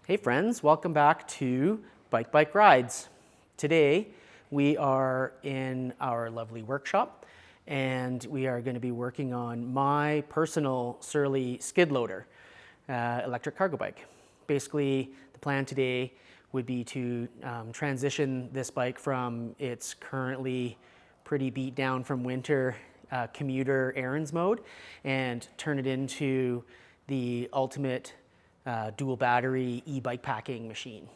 Hey friends, welcome back to Bike Rides. Today we are in our lovely workshop and we are going to be working on my personal Surly skid loader, electric cargo bike. Basically the plan today would be to transition this bike from its currently pretty beat down from winter commuter errands mode and turn it into the ultimate dual battery e-bikepacking machine.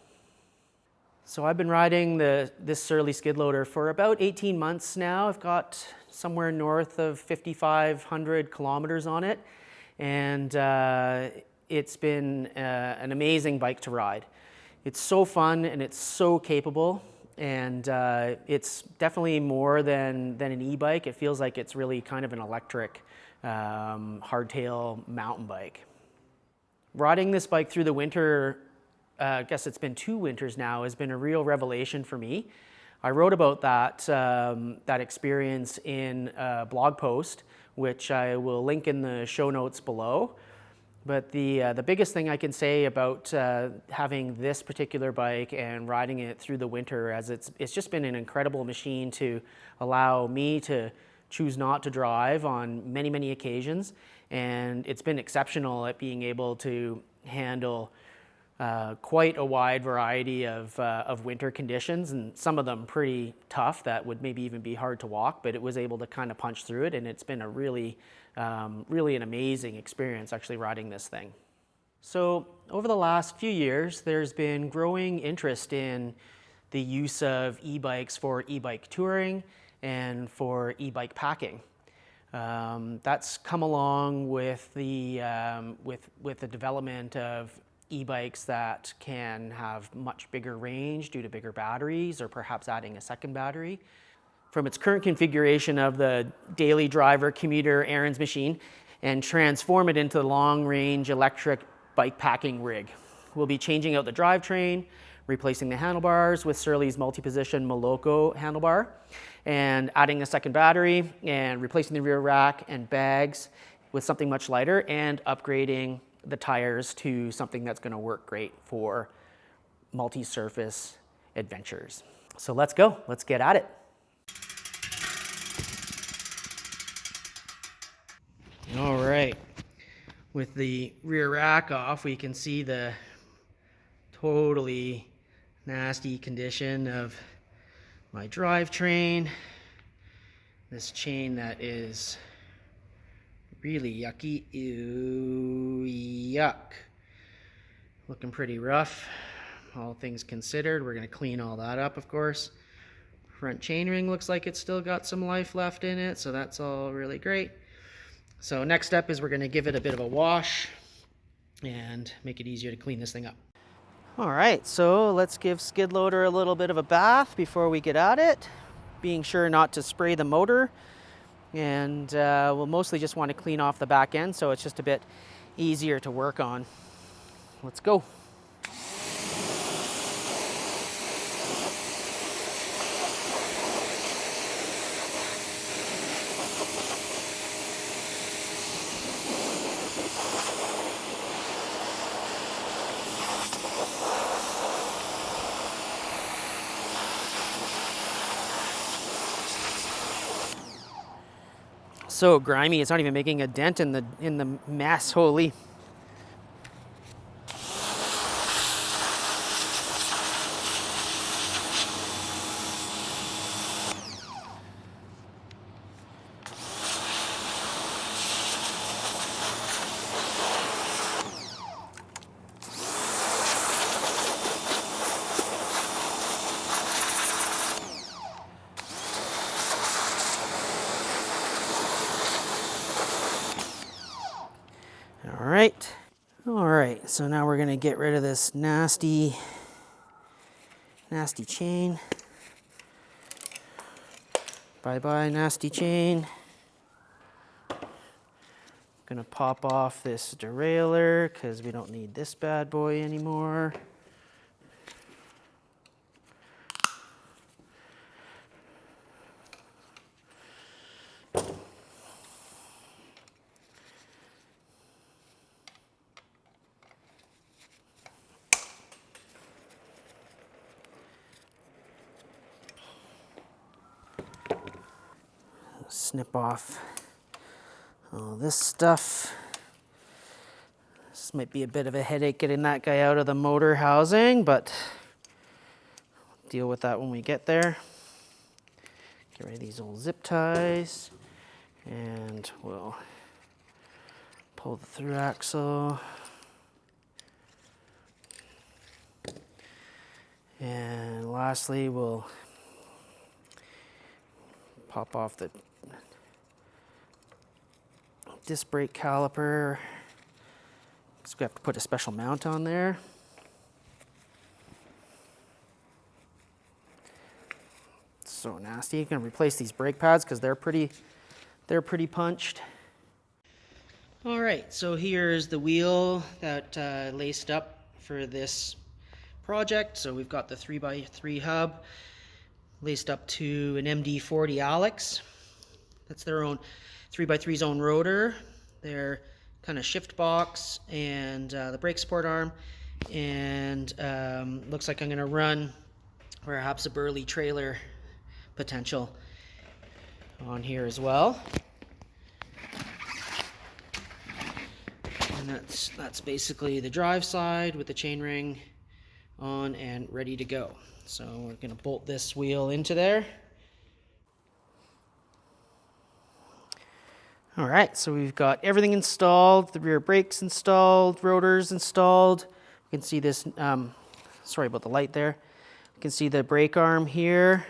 So I've been riding this Surly skid loader for about 18 months now. I've got somewhere north of 5,500 kilometers on it, and it's been an amazing bike to ride. It's so fun and it's so capable, and it's definitely more than an e-bike. It feels like it's really kind of an electric hardtail mountain bike. Riding this bike through the winter, I guess it's been 2 winters now, has been a real revelation for me. I wrote about that experience in a blog post, which I will link in the show notes below. But the biggest thing I can say about having this particular bike and riding it through the winter, as it's just been an incredible machine to allow me to choose not to drive on many, many occasions. And it's been exceptional at being able to handle quite a wide variety of winter conditions, and some of them pretty tough that would maybe even be hard to walk, but it was able to kind of punch through it, and it's been a really an amazing experience actually riding this thing. So over the last few years, there's been growing interest in the use of e-bikes for e-bike touring and for e-bike packing. That's come along with the development of e-bikes that can have much bigger range due to bigger batteries, or perhaps adding a second battery. From its current configuration of the daily driver commuter errands machine and transform it into the long-range electric bike packing rig. We'll be changing out the drivetrain, replacing the handlebars with Surly's multi-position Moloko handlebar, and adding a second battery, and replacing the rear rack and bags with something much lighter, and upgrading the tires to something that's going to work great for multi-surface adventures. So let's go, let's get at it. All right, with the rear rack off, we can see the totally nasty condition of my drivetrain. This chain that is really yucky. Ew, yuck. Looking pretty rough, all things considered. We're going to clean all that up, of course. Front chainring looks like it's still got some life left in it, so that's all really great. So next step is we're going to give it a bit of a wash and make it easier to clean this thing up. All right, so let's give skid loader a little bit of a bath before we get at it, being sure not to spray the motor. And we'll mostly just want to clean off the back end so it's just a bit easier to work on. Let's go. So grimy, it's not even making a dent in the mess. Holy. All right, so now we're gonna get rid of this nasty chain. Bye-bye, nasty chain. Gonna pop off this derailleur because we don't need this bad boy anymore. snip off all this stuff. This might be a bit of a headache getting that guy out of the motor housing, but we'll deal with that when we get there. Get rid of these old zip ties, and we'll pull the through axle. And lastly, we'll pop off the disc brake caliper, because we have to put a special mount on there. It's so nasty. You can replace these brake pads because they're pretty punched. All right, so here's the wheel that laced up for this project. So we've got the 3x3 hub laced up to an MD40 Alex. That's their own 3x3's own rotor, their kind of shift box, and the brake support arm. And looks like I'm going to run perhaps a Burley trailer potential on here as well. And that's basically the drive side with the chainring on and ready to go. So we're going to bolt this wheel into there. All right, so we've got everything installed, the rear brakes installed, rotors installed. You can see this, sorry about the light there. You can see the brake arm here.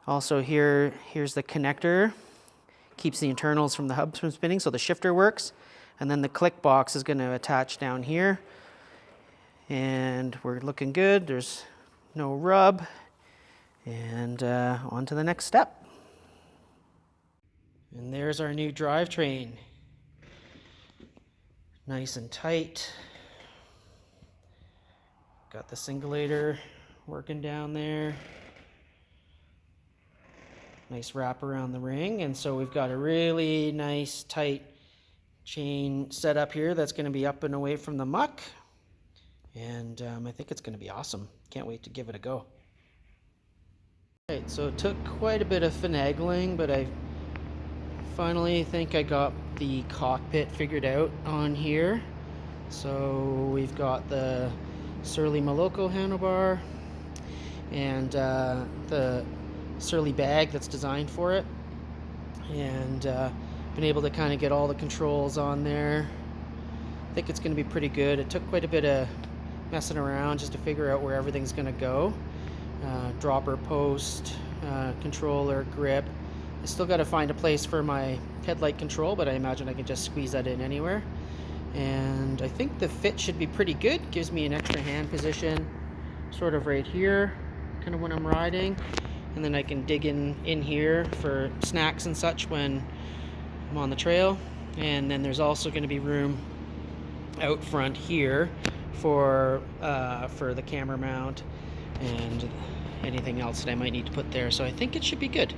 Also here's the connector. Keeps the internals from the hubs from spinning so the shifter works. And then the click box is going to attach down here. And we're looking good. There's no rub. And on to the next step. And there's our new drivetrain. Nice and tight. Got the singulator working down there. Nice wrap around the ring. And so we've got a really nice tight chain set up here that's going to be up and away from the muck. And I think it's going to be awesome. Can't wait to give it a go. Right, so it took quite a bit of finagling, but I finally think I got the cockpit figured out on here. So we've got the Surly Moloko handlebar and the Surly bag that's designed for it, and been able to kind of get all the controls on there. I think it's going to be pretty good. It took quite a bit of messing around just to figure out where everything's going to go. Dropper post, controller, grip. I still got to find a place for my headlight control, but I imagine I can just squeeze that in anywhere. And I think the fit should be pretty good. Gives me an extra hand position sort of right here, kind of when I'm riding. And then I can dig in here for snacks and such when I'm on the trail. And then there's also going to be room out front here for the camera mount and anything else that I might need to put there. So I think it should be good.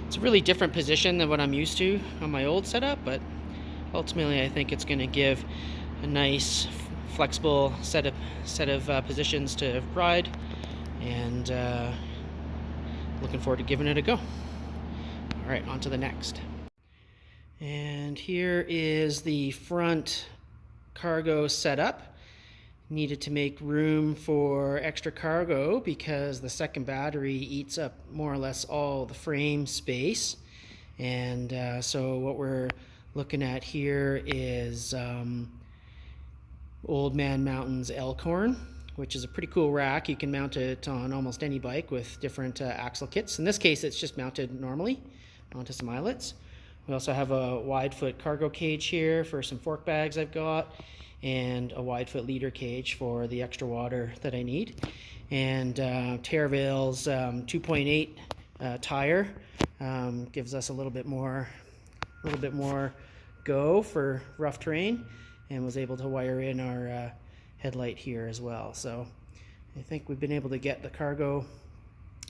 It's a really different position than what I'm used to on my old setup, but ultimately I think it's going to give a nice flexible set of positions to ride, and looking forward to giving it a go. All right, on to the next. And here is the front cargo setup. Needed to make room for extra cargo because the second battery eats up more or less all the frame space. And so what we're looking at here is Old Man Mountain's Elkhorn, which is a pretty cool rack. You can mount it on almost any bike with different axle kits. In this case, it's just mounted normally onto some eyelets. We also have a wide foot cargo cage here for some fork bags I've got, and a wide foot leader cage for the extra water that I need. And Terravale's 2.8 tire gives us a little bit more go for rough terrain, and was able to wire in our headlight here as well. So I think we've been able to get the cargo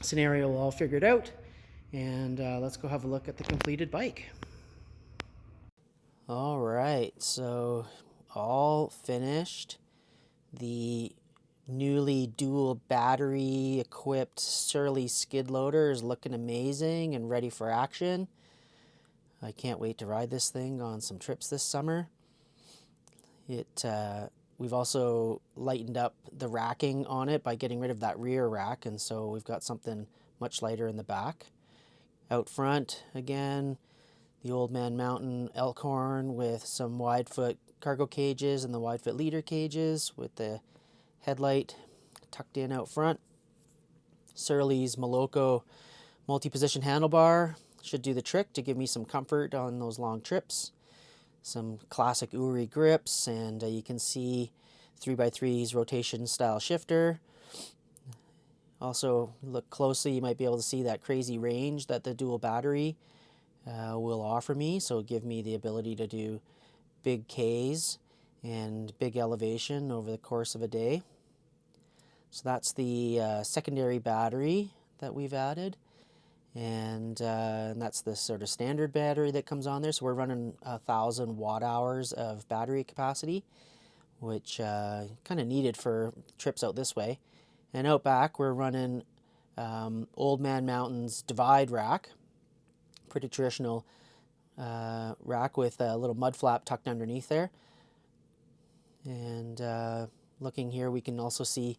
scenario all figured out, and let's go have a look at the completed bike. All right, so all finished. The newly dual battery equipped Surly skid loader is looking amazing and ready for action. I can't wait to ride this thing on some trips this summer. We've also lightened up the racking on it by getting rid of that rear rack, and so we've got something much lighter in the back. Out front, again, the Old Man Mountain Elkhorn with some wide foot cargo cages and the wide foot leader cages with the headlight tucked in out front. Surly's Moloko multi-position handlebar should do the trick to give me some comfort on those long trips. Some classic Uri grips, and you can see 3x3's rotation style shifter. Also, look closely, you might be able to see that crazy range that the dual battery will offer me, so give me the ability to do big Ks and big elevation over the course of a day. So that's the secondary battery that we've added, and that's the sort of standard battery that comes on there. So we're running 1,000 watt hours of battery capacity, which kind of needed for trips out this way. And out back we're running Old Man Mountain's divide rack, pretty traditional rack with a little mud flap tucked underneath there. And looking here, we can also see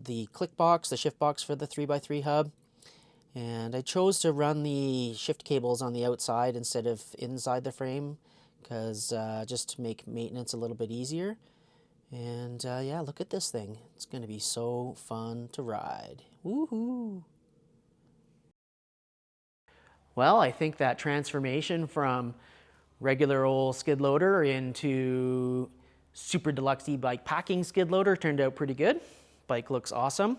the click box, the shift box for the 3x3 hub. And I chose to run the shift cables on the outside instead of inside the frame, because just to make maintenance a little bit easier. And yeah, look at this thing. It's going to be so fun to ride. Woohoo! Well, I think that transformation from regular old skid loader into super deluxe e-Bikepacking skid loader turned out pretty good. Bike looks awesome.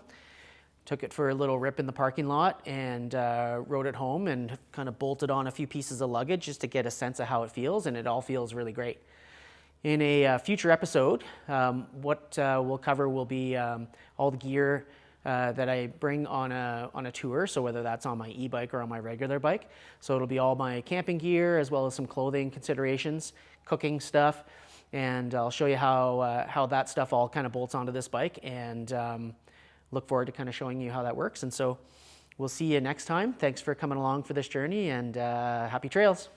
Took it for a little rip in the parking lot and rode it home and kind of bolted on a few pieces of luggage just to get a sense of how it feels, and it all feels really great. In a future episode, what we'll cover will be all the gear that I bring on a tour, so whether that's on my e-bike or on my regular bike. So it'll be all my camping gear as well as some clothing considerations, cooking stuff, and I'll show you how that stuff all kind of bolts onto this bike, and look forward to kind of showing you how that works. And so we'll see you next time. Thanks for coming along for this journey, and happy trails.